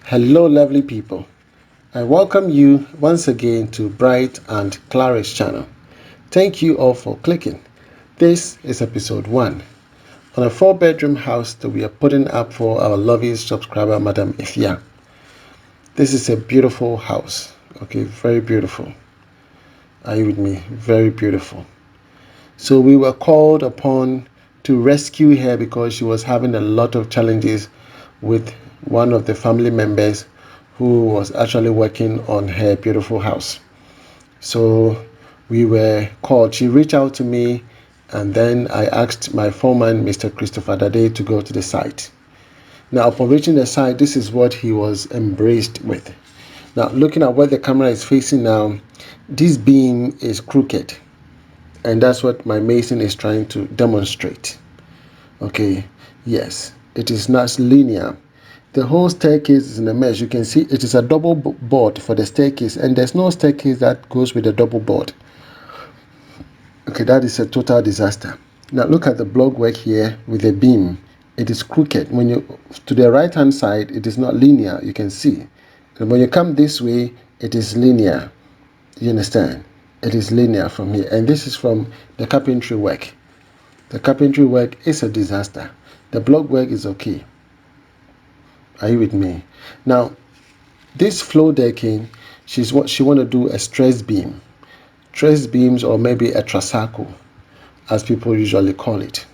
Hello, lovely people. I welcome you once again to Bright and Clara's channel. Thank you all for clicking. This is episode 1 on a 4-bedroom house that we are putting up for our lovely subscriber, Madam Ephya. This is a beautiful house. Okay, very beautiful. Are you with me? Very beautiful. So we were called upon to rescue her because she was having a lot of challenges with one of the family members who was actually working on her beautiful house. So we were called. She reached out to me, and then I asked my foreman, Mr. Christopher Dade, to go to the site. Now, upon reaching the site, this is what he was embraced with. Now, looking at where the camera is facing now, this beam is crooked, and that's what my mason is trying to demonstrate. Okay, yes, it is not linear. The whole staircase is in a mess. You can see it is a double board for the staircase, and there's no staircase that goes with a double board. Okay, that is a total disaster. Now look at the block work here with the beam. It is crooked. When you to the right hand side, it is not linear. You can see. And when you come this way, it is linear. You understand? It is linear from here, and this is from the carpentry work. The carpentry work is a disaster. The block work is okay. Are you with me? Now, this floor decking, she want to do a stress beam. Stress beams, or maybe a trasaco, as people usually call it.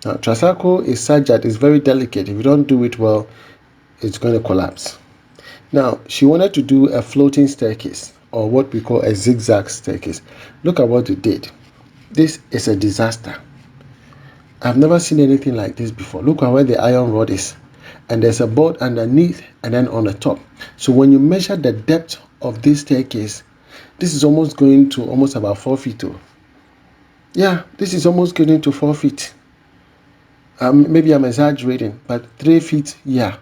Now, trasaco is such that it's very delicate. If you don't do it well, it's going to collapse. Now, she wanted to do a floating staircase, or what we call a zigzag staircase. Look at what they did. This is a disaster. I've never seen anything like this before. Look at where the iron rod is. And there's a board underneath and then on the top. So when you measure the depth of this staircase, this is almost going to almost about 4 feet. Yeah, this is almost getting to 4 feet. Maybe I'm exaggerating, but 3 feet, yeah.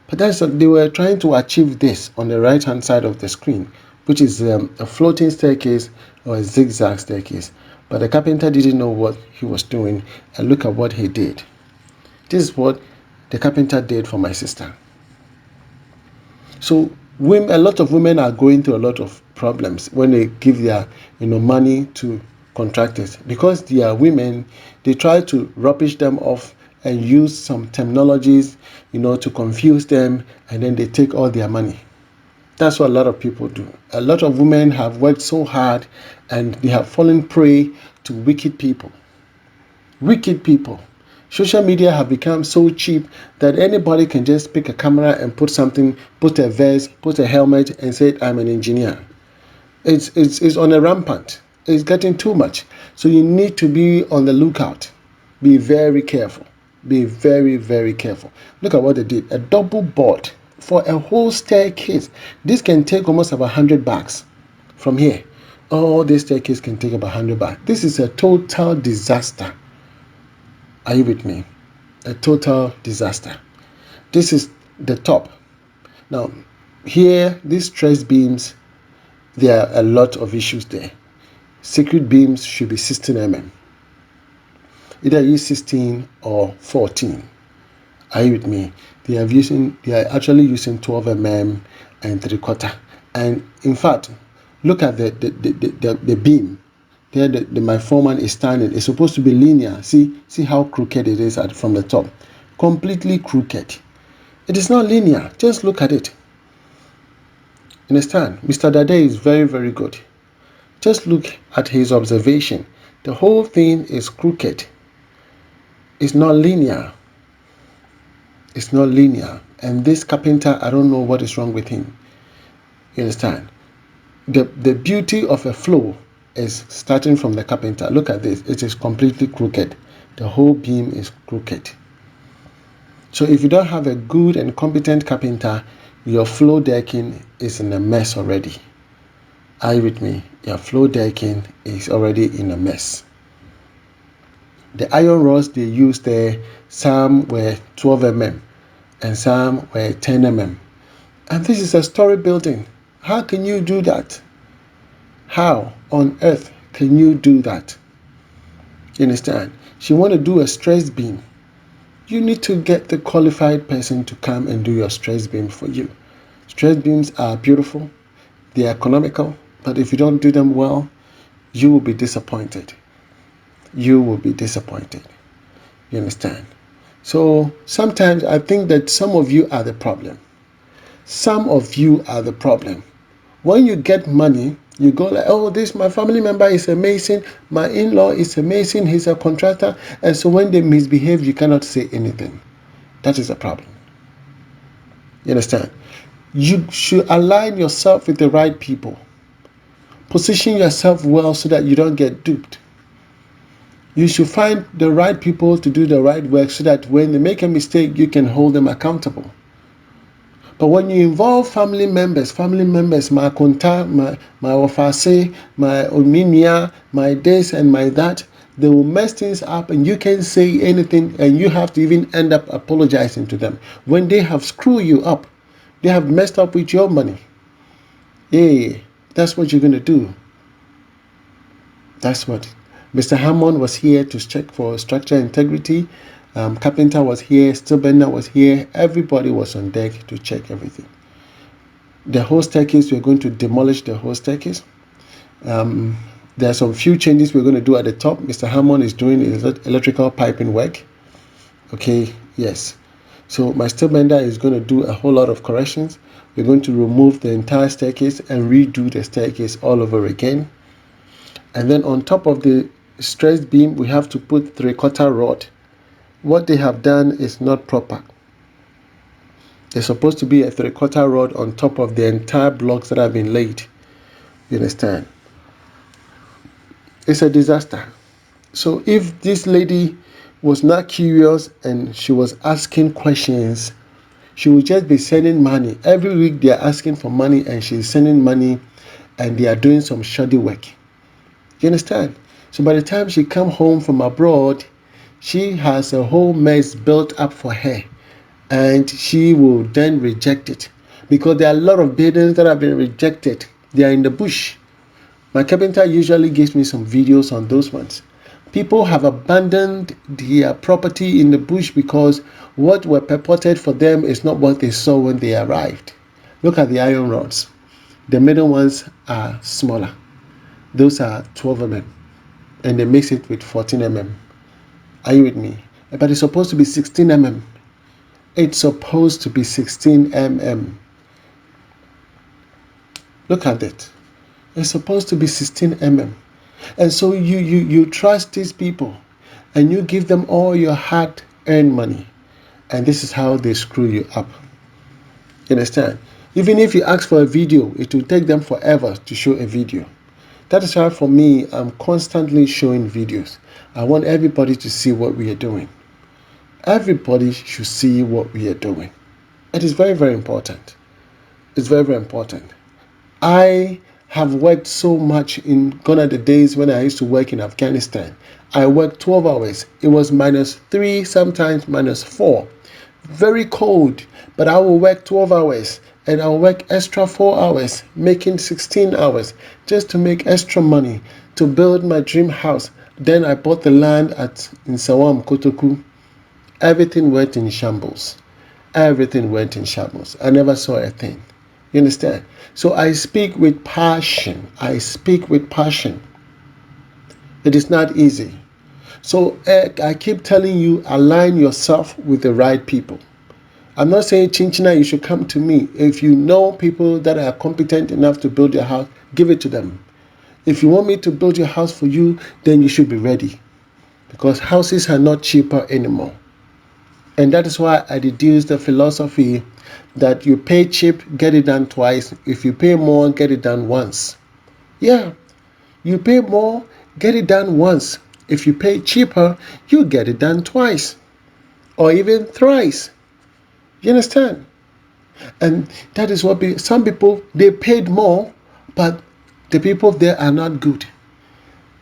But they were trying to achieve this on the right hand side of the screen, which is a floating staircase or a zigzag staircase. But the carpenter didn't know what he was doing, and look at what he did. This is what the carpenter did for my sister. So a lot of women are going through a lot of problems when they give their money to contractors, because they are women. They try to rubbish them off and use some terminologies to confuse them, and then they take all their money. That's what a lot of people do. A lot of women have worked so hard and they have fallen prey to wicked people. Wicked people. Social media have become so cheap that anybody can just pick a camera and put something, put a vest, put a helmet, and say, I'm an engineer. It's on a rampant. It's getting too much. So you need to be on the lookout. Be very careful. Be very, very careful. Look at what they did. A double board for a whole staircase. This can take almost about 100 bags from here. Oh, this staircase can take about 100 bags. This is a total disaster. Are you with me? A total disaster. This is the top. Now, here, these stress beams, there are a lot of issues there. Secret beams should be 16 mm. Either use 16 or 14. Are you with me? They are actually using 12 mm and 3/4. And in fact, look at the beam. There, my foreman is standing. It's supposed to be linear. See how crooked it is from the top. Completely crooked. It is not linear. Just look at it. Understand? Mr. Dade is very, very good. Just look at his observation. The whole thing is crooked. It's not linear. It's not linear. And this carpenter, I don't know what is wrong with him. You understand? The beauty of a flow is starting from the carpenter. Look at this. It is completely crooked. The whole beam is crooked. So if you don't have a good and competent carpenter, your floor decking is in a mess already. Are you with me? Your floor decking is already in a mess. The iron rods they used there, some were 12 mm and some were 10 mm. And this is a story building. How can you do that? How on earth can you do that? You understand? She want to do a stress beam. you need to get the qualified person to come and do your stress beam for you. Stress beams are beautiful, they are economical, but if you don't do them well, you will be disappointed. You will be disappointed. You understand? So sometimes I think that some of you are the problem. Some of you are the problem. When you get money, you go like, oh, this my family member is amazing, my in-law is amazing, he's a contractor, and so when they misbehave, you cannot say anything. That is a problem. You understand? You should align yourself with the right people. Position yourself well so that you don't get duped. You should find the right people to do the right work so that when they make a mistake, you can hold them accountable. But when you involve family members, my konta, my wafase, my ominia, my this and my that, they will mess things up and you can't say anything and you have to even end up apologizing to them. When they have screwed you up, they have messed up with your money. Yeah, that's what you're going to do. That's what. Mr. Hammond was here to check for structural integrity. Carpenter was here, Stillbender was here. Everybody was on deck to check everything. The whole staircase, we're going to demolish the whole staircase. There are some few changes we're going to do at the top. Mr. Hammond is doing electrical piping work. Okay, yes. So my Stillbender is going to do a whole lot of corrections. We're going to remove the entire staircase and redo the staircase all over again. And then on top of the stress beam, we have to put 3/4 rod. What they have done is not proper. There's supposed to be a 3/4 rod on top of the entire blocks that have been laid. You understand? It's a disaster. So if this lady was not curious and she was asking questions, she would just be sending money. Every week they are asking for money and she's sending money and they are doing some shoddy work. You understand? So by the time she come home from abroad, she has a whole mess built up for her and she will then reject it because there are a lot of burdens that have been rejected. They are in the bush. My carpenter usually gives me some videos on those ones. People have abandoned their property in the bush because what were purported for them is not what they saw when they arrived. Look at the iron rods. The middle ones are smaller. Those are 12 mm and they mix it with 14 mm. Are you with me? But it's supposed to be 16 mm. It's supposed to be 16 mm. Look at it. It's supposed to be 16 mm. And so you trust these people and you give them all your hard-earned money. And this is how they screw you up. You understand? Even if you ask for a video, it will take them forever to show a video. That is why for me, I'm constantly showing videos. I want everybody to see what we are doing. Everybody should see what we are doing. It is very, very important. It's very, very important. I have worked so much in gone are the days when I used to work in Afghanistan. I worked 12 hours. It was -3, sometimes -4. Very cold, but I will work 12 hours and I'll work extra 4 hours, making 16 hours just to make extra money to build my dream house. Then I bought the land in Sawam, Kotoku. Everything went in shambles. Everything went in shambles. I never saw a thing. You understand? So I speak with passion. I speak with passion. It is not easy. So I keep telling you, align yourself with the right people. I'm not saying Chinchina, you should come to me. If you know people that are competent enough to build your house, give it to them. If you want me to build your house for you, then you should be ready. Because houses are not cheaper anymore. And that is why I deduced the philosophy that you pay cheap, get it done twice. If you pay more, get it done once. Yeah, you pay more, get it done once. If you pay cheaper, you get it done twice or even thrice. You understand? And that is what some people, they paid more, but the people there are not good.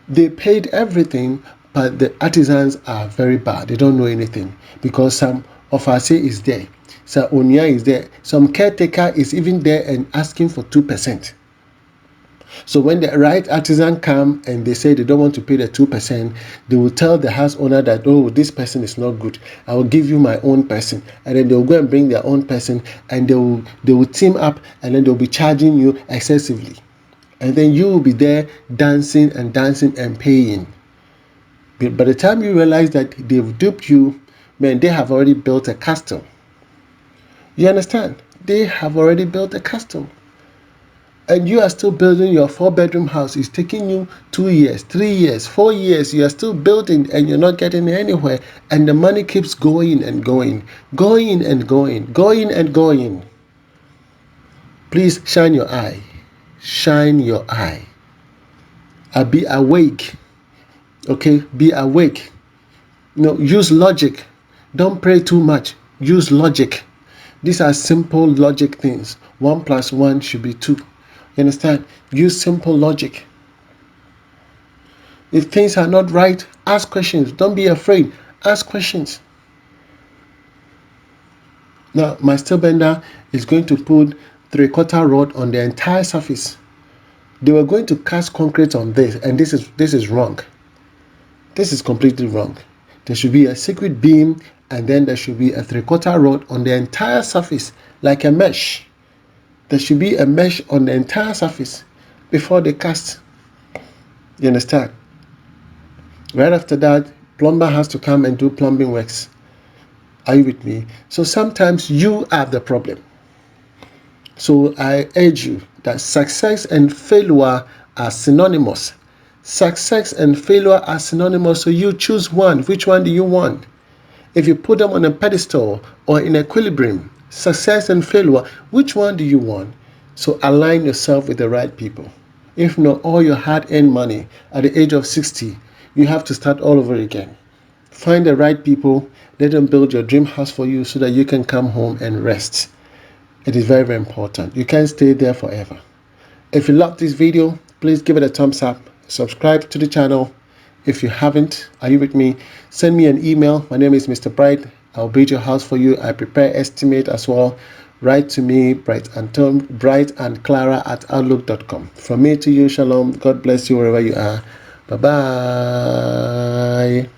They paid everything, but the artisans are very bad. They don't know anything because some of us is there. Some Onya is there. Some caretaker is even there and asking for 2%. So when the right artisan come and they say they don't want to pay the 2%, they will tell the house owner that, oh, this person is not good, I will give you my own person. And then they'll go and bring their own person, and they will team up, and then they'll be charging you excessively. And then you will be there dancing and paying. But by the time you realize that they've duped you, man, they have already built a castle. You understand? They have already built a castle. And you are still building your 4-bedroom house. It's taking you 2 years, 3 years, 4 years. You are still building and you're not getting anywhere. And the money keeps going and going, going and going, going and going. Please shine your eye. Shine your eye. Be awake. Okay? Be awake. Use logic. Don't pray too much. Use logic. These are simple logic things. 1 + 1 should be 2. You understand? Use simple logic. If things are not right, ask questions. Don't be afraid. Ask questions. Now, my steel bender is going to put 3/4 rod on the entire surface. They were going to cast concrete on this, and this is wrong. This is completely wrong. There should be a secret beam, and then there should be a 3/4 rod on the entire surface, like a mesh. There should be a mesh on the entire surface before they cast. You understand? Right after that, plumber has to come and do plumbing works. Are you with me? So sometimes you are the problem. So I urge you that success and failure are synonymous. Success and failure are synonymous, so you choose one. Which one do you want? If you put them on a pedestal or in equilibrium, success and failure, which one do you want? So align yourself with the right people. If not, all your hard-earned money at the age of 60, you have to start all over again. Find the right people, let them build your dream house for you so that you can come home and rest. It is very, very important. You can't stay there forever. If you love this video, please give it a thumbs up. Subscribe to the channel. If you haven't, are you with me? Send me an email. My name is Mr. Bright. I'll build your house for you. I prepare estimate as well. Write to me, Bright&Clara@outlook.com. From me to you, shalom. God bless you wherever you are. Bye-bye.